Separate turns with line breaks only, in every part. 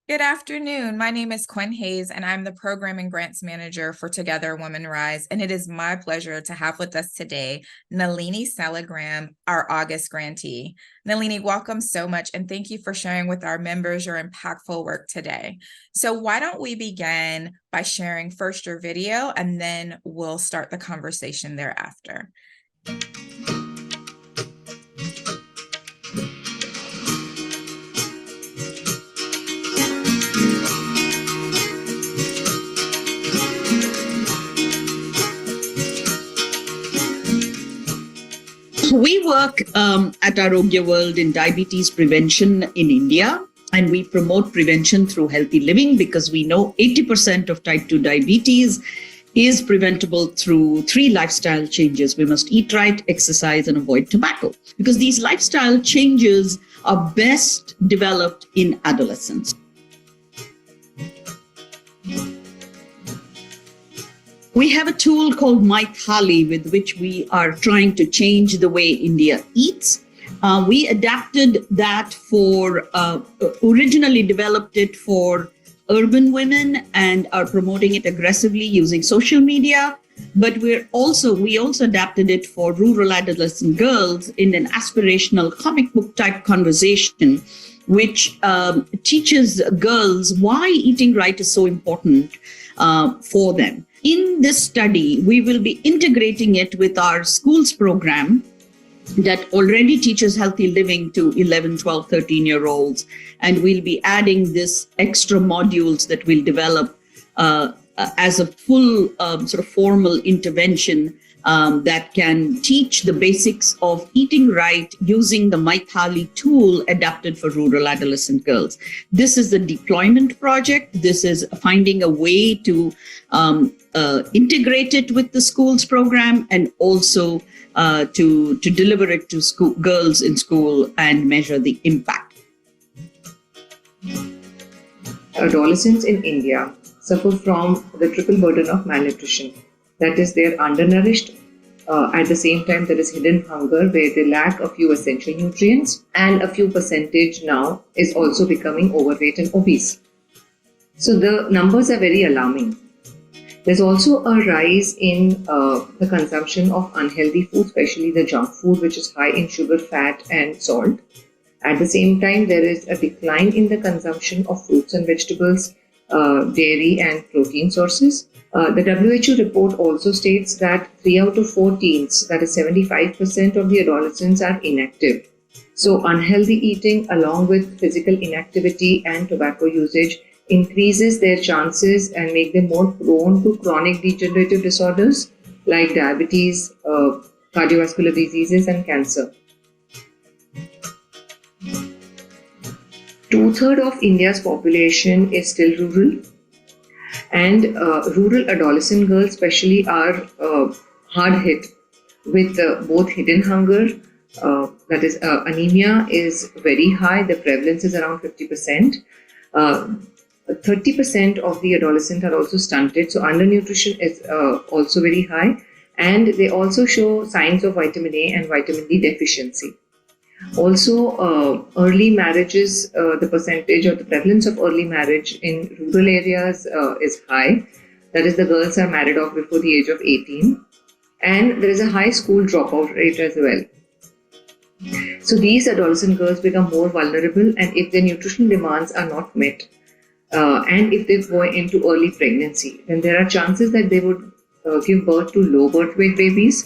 Good afternoon. My name is Quinn Hayes, and I'm the Program and Grants Manager for Together Women Rise. And it is my pleasure to have with us today Nalini Saligram, our August grantee. Nalini, welcome so much, and thank you for sharing with our members your impactful work today. So why don't we begin by sharing first your video, and then we'll start the conversation thereafter.
We work at Arogya World in diabetes prevention in India, and we promote prevention through healthy living because we know 80% of type 2 diabetes is preventable through 3 lifestyle changes. We must eat right, exercise, and avoid tobacco, because these lifestyle changes are best developed in adolescence. We have a tool called My Thali, with which we are trying to change the way India eats. We adapted that originally developed it for urban women and are promoting it aggressively using social media. But we also adapted it for rural adolescent girls in an aspirational comic book type conversation, which teaches girls why eating right is so important for them. In this study, we will be integrating it with our schools program that already teaches healthy living to 11, 12, 13-year-olds. And we'll be adding this extra modules that we'll develop as a full sort of formal intervention that can teach the basics of eating right using the My Thali tool adapted for rural adolescent girls. This is the deployment project. This is finding a way to integrate it with the schools program and also to deliver it to girls in school and measure the impact.
Adolescents in India suffer from the triple burden of malnutrition. That is, they are undernourished. At the same time, there is hidden hunger where they lack a few essential nutrients, and a few percentage now is also becoming overweight and obese. So the numbers are very alarming. There's also a rise in the consumption of unhealthy food, especially the junk food, which is high in sugar, fat, and salt. At the same time, there is a decline in the consumption of fruits and vegetables, dairy, and protein sources. The WHO report also states that 3 out of 4 teens, that is 75% of the adolescents, are inactive. So unhealthy eating along with physical inactivity and tobacco usage increases their chances and make them more prone to chronic degenerative disorders like diabetes, cardiovascular diseases, and cancer. 2/3 of India's population is still rural. And rural adolescent girls especially are hard hit with both hidden hunger, that is anemia is very high, the prevalence is around 50%. 30% of the adolescents are also stunted, so undernutrition is also very high, and they also show signs of vitamin A and vitamin D deficiency. Also, early marriages, the percentage or the prevalence of early marriage in rural areas is high. That is, the girls are married off before the age of 18. And there is a high school dropout rate as well. So these adolescent girls become more vulnerable, and if their nutritional demands are not met, and if they go into early pregnancy, then there are chances that they would give birth to low birth weight babies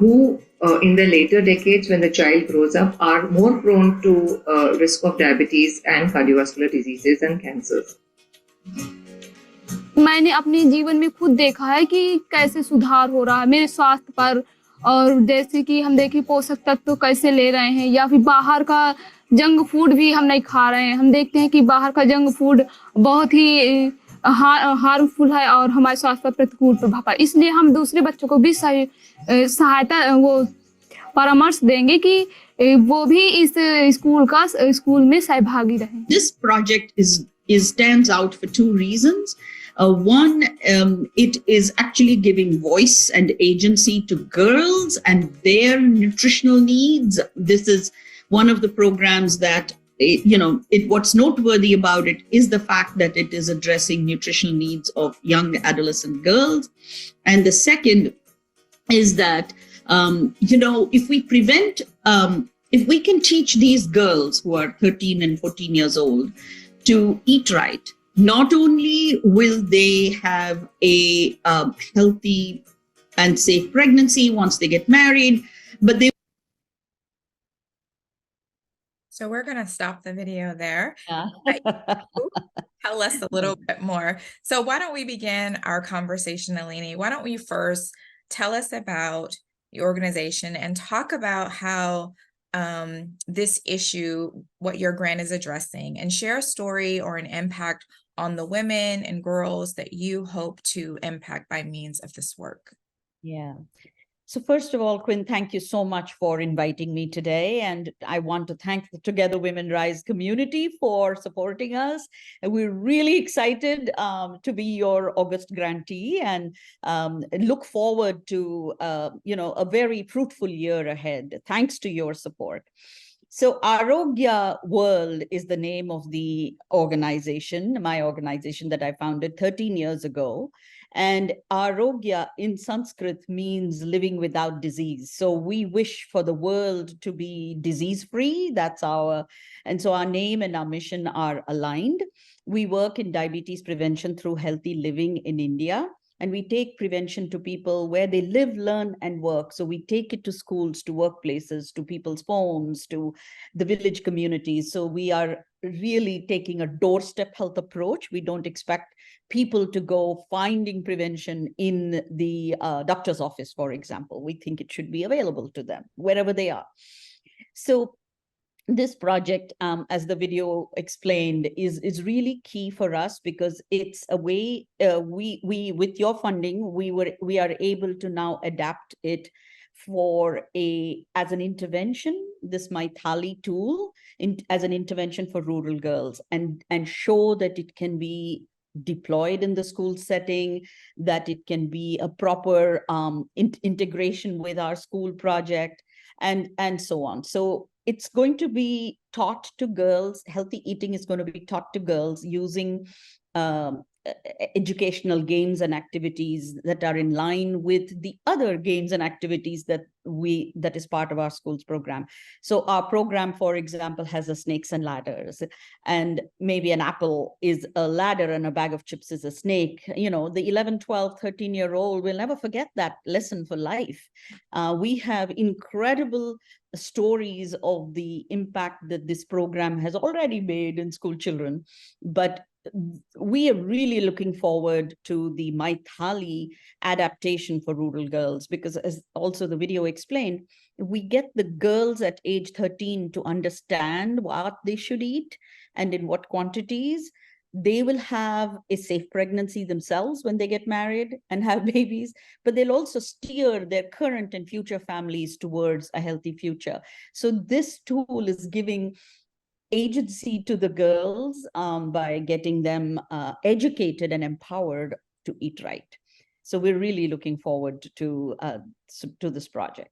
who in the later decades, when the child grows up, are more prone to risk of diabetes and cardiovascular diseases and cancers.
मैंने अपने जीवन में खुद देखा है कि कैसे सुधार हो रहा है मेरे स्वास्थ्य पर, और जैसे कि हम देखें पोषक तत्व कैसे ले रहे हैं, या फिर बाहर का जंक फूड भी हम नहीं खा रहे हैं। हम देखते हैं कि बाहर का जंक फूड बहुत ही हार्मफुल है और हमारे स्वास्थ्य पर प्रतिकूल प्रभाव है। इसलिए हम दूसरे बच्चों को भी सहायता परामर्श देंगे कि वो भी इस स्कूल में सहभागी रहें।
This project stands out for 2 reasons. One, it is actually giving voice and agency to girls and their nutritional needs. This is one of the programs that what's noteworthy about it is the fact that it is addressing nutritional needs of young adolescent girls. And the second is that, if we can teach these girls who are 13 and 14 years old to eat right, not only will they have a healthy and safe pregnancy once they get married, but they.
So we're going to stop the video there.
Yeah.
Tell us a little bit more. So why don't we begin our conversation, Nalini? Why don't we first tell us about the organization and talk about how this issue, what your grant is addressing, and share a story or an impact on the women and girls that you hope to impact by means of this work.
Yeah. So first of all, Quinn, thank you so much for inviting me today. And I want to thank the Together Women Rise community for supporting us. And we're really excited to be your August grantee and look forward to, a very fruitful year ahead, thanks to your support. So Arogya World is the name of the organization, my organization that I founded 13 years ago. And Arogya in Sanskrit means living without disease. So we wish for the world to be disease-free. And so our name and our mission are aligned. We work in diabetes prevention through healthy living in India. And we take prevention to people where they live, learn, and work. So we take it to schools, to workplaces, to people's homes, to the village communities. So we are really taking a doorstep health approach. We don't expect people to go finding prevention in the doctor's office, for example. We think it should be available to them wherever they are. So this project, as the video explained, is really key for us because it's a way we with your funding we are able to now adapt it as an intervention, this My Thali tool as an intervention for rural girls, and show that it can be deployed in the school setting, that it can be a proper integration with our school project, and so on. So it's going to be taught to girls. Healthy eating is going to be taught to girls using educational games and activities that are in line with the other games and activities that is part of our schools program. So our program, for example, has a snakes and ladders, and maybe an apple is a ladder and a bag of chips is a snake. The 11, 12, 13-year-old will never forget that lesson for life. We have incredible stories of the impact that this program has already made in school children, but we are really looking forward to the My Thali adaptation for rural girls, because as also the video explained, if we get the girls at age 13 to understand what they should eat and in what quantities, they will have a safe pregnancy themselves when they get married and have babies, but they'll also steer their current and future families towards a healthy future. So this tool is giving agency to the girls by getting them educated and empowered to eat right. So we're really looking forward to this project.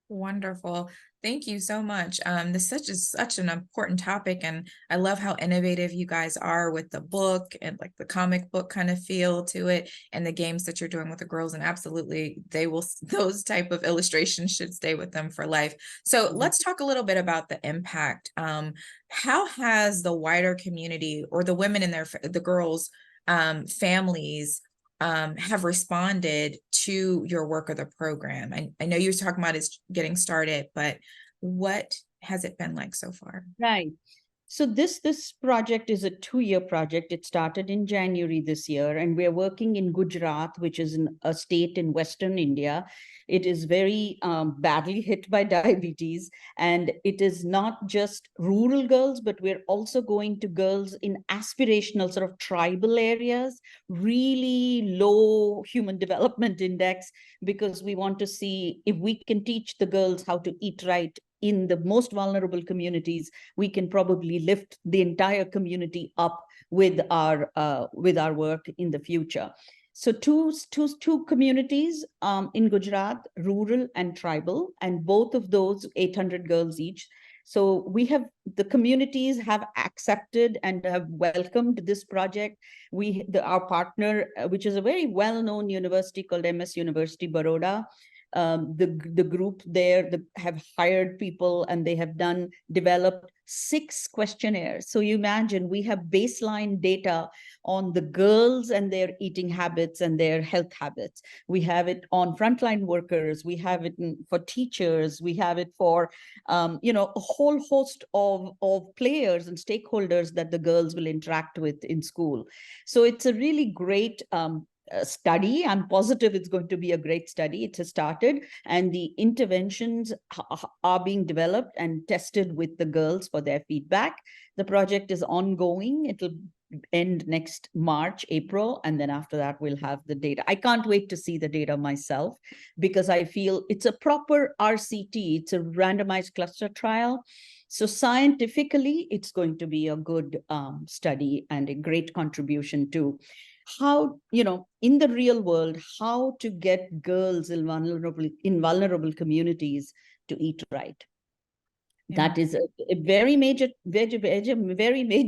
Wonderful. Thank you so much. This is such an important topic, and I love how innovative you guys are with the book and like the comic book kind of feel to it, and the games that you're doing with the girls. And absolutely, those type of illustrations should stay with them for life. So let's talk a little bit about the impact. How has the wider community, or the women in the girls' families, have responded to your work or the program? I know you're talking about it's getting started, but what has it been like so far?
Right. So this project is a 2-year project. It started in January this year, and we're working in Gujarat, which is a state in Western India. It is very badly hit by diabetes, and it is not just rural girls, but we're also going to girls in aspirational sort of tribal areas, really low human development index, because we want to see if we can teach the girls how to eat right in the most vulnerable communities, we can probably lift the entire community up with our work in the future. So two communities in Gujarat, rural and tribal, and both of those 800 girls each. So the communities have accepted and have welcomed this project. Our partner, which is a very well-known university called MS University Baroda, the group there have hired people, and they have developed 6 questionnaires. So you imagine, we have baseline data on the girls and their eating habits and their health habits. We have it on frontline workers. We have it for teachers. We have it for, a whole host of players and stakeholders that the girls will interact with in school. So it's a really great study. I'm positive it's going to be a great study. It has started, and the interventions are being developed and tested with the girls for their feedback. The project is ongoing. It'll end next March, April, and then after that we'll have the data. I can't wait to see the data myself, because I feel it's a proper RCT. It's a randomized cluster trial. So scientifically, it's going to be a good study and a great contribution to how, in the real world, how to get girls in vulnerable communities to eat right. Yeah. That is a very major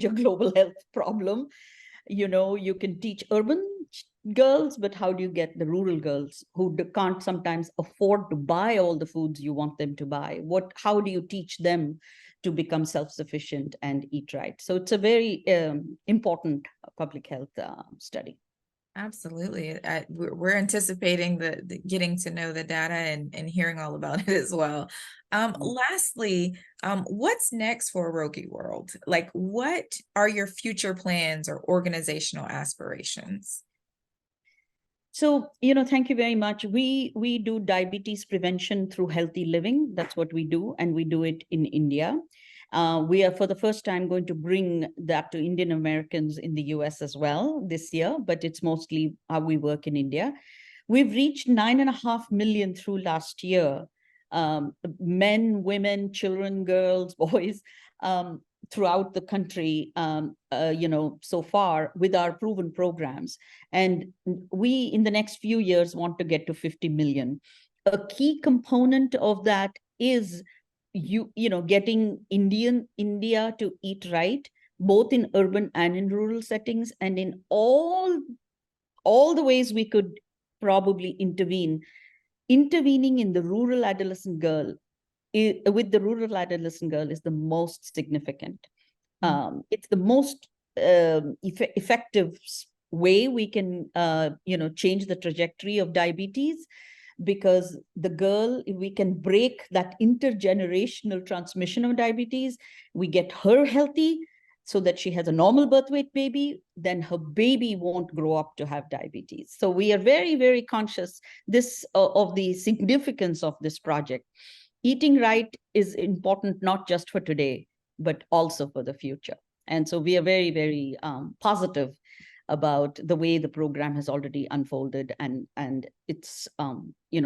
global health problem. You can teach urban girls, but how do you get the rural girls who can't sometimes afford to buy all the foods you want them to buy? How do you teach them to become self-sufficient and eat right? So it's a very important public health study.
Absolutely. We're anticipating the getting to know the data and hearing all about it as well. Lastly, what's next for Arogya World? Like, what are your future plans or organizational aspirations?
So, thank you very much. We do diabetes prevention through healthy living. That's what we do, and we do it in India. We are, for the first time, going to bring that to Indian Americans in the US as well this year, but it's mostly how we work in India. We've reached 9.5 million through last year, men, women, children, girls, boys, throughout the country, so far with our proven programs. And we, in the next few years, want to get to 50 million. A key component of that is getting India to eat right, both in urban and in rural settings, and in all the ways we could probably intervening in the rural adolescent girl. With the rural adolescent girl is the most significant. It's the most effective way we can, change the trajectory of diabetes, because the girl, we can break that intergenerational transmission of diabetes. We get her healthy so that she has a normal birth weight baby, then her baby won't grow up to have diabetes. So we are very, very conscious of the significance of this project. Eating right is important, not just for today, but also for the future. And so we are very, very positive about the way the program has already unfolded, and its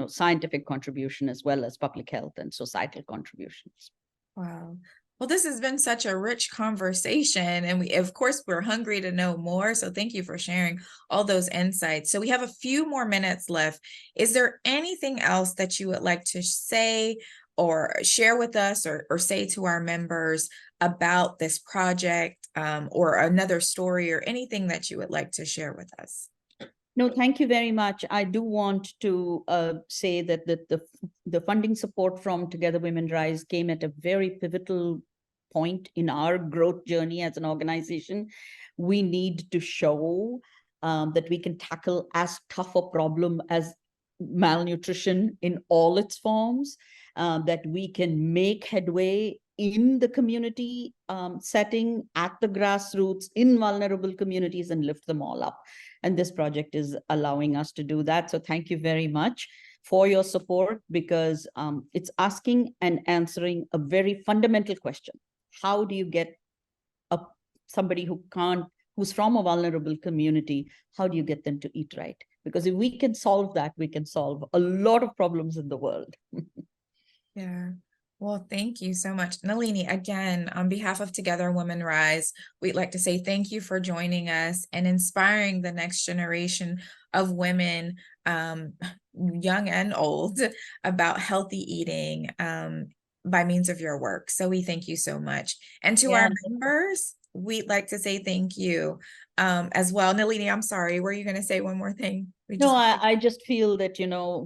scientific contribution as well as public health and societal contributions.
Wow. Well, this has been such a rich conversation, and of course, we're hungry to know more. So thank you for sharing all those insights. So we have a few more minutes left. Is there anything else that you would like to say or share with us, or say to our members about this project, or another story, or anything that you would like to share with us?
No, thank you very much. I do want to say that the funding support from Together Women Rise came at a very pivotal point in our growth journey as an organization. We need to show that we can tackle as tough a problem as malnutrition in all its forms, that we can make headway in the community setting, at the grassroots, in vulnerable communities, and lift them all up. And this project is allowing us to do that. So thank you very much for your support, because it's asking and answering a very fundamental question. How do you get somebody who's from a vulnerable community, how do you get them to eat right? Because if we can solve that, we can solve a lot of problems in the world.
Yeah. Well, thank you so much. Nalini, again, on behalf of Together Women Rise, we'd like to say thank you for joining us and inspiring the next generation of women, young and old, about healthy eating. by means of your work. So we thank you so much. And to
Yeah.
our members, we'd like to say thank you as well. Nalini, I'm sorry, were you going to say one more thing?
No, I just feel that,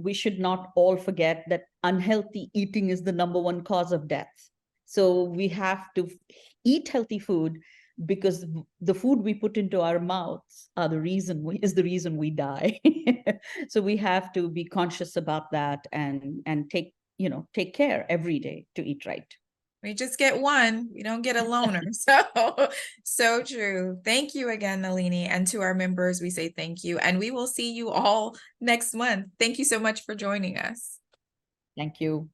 we should not all forget that unhealthy eating is the #1 cause of death. So we have to eat healthy food, because the food we put into our mouths is the reason we die. So we have to be conscious about that and take care every day to eat right.
We just get one, we don't get a loner. So true. Thank you again, Nalini. And to our members, we say thank you. And we will see you all next month. Thank you so much for joining us.
Thank you.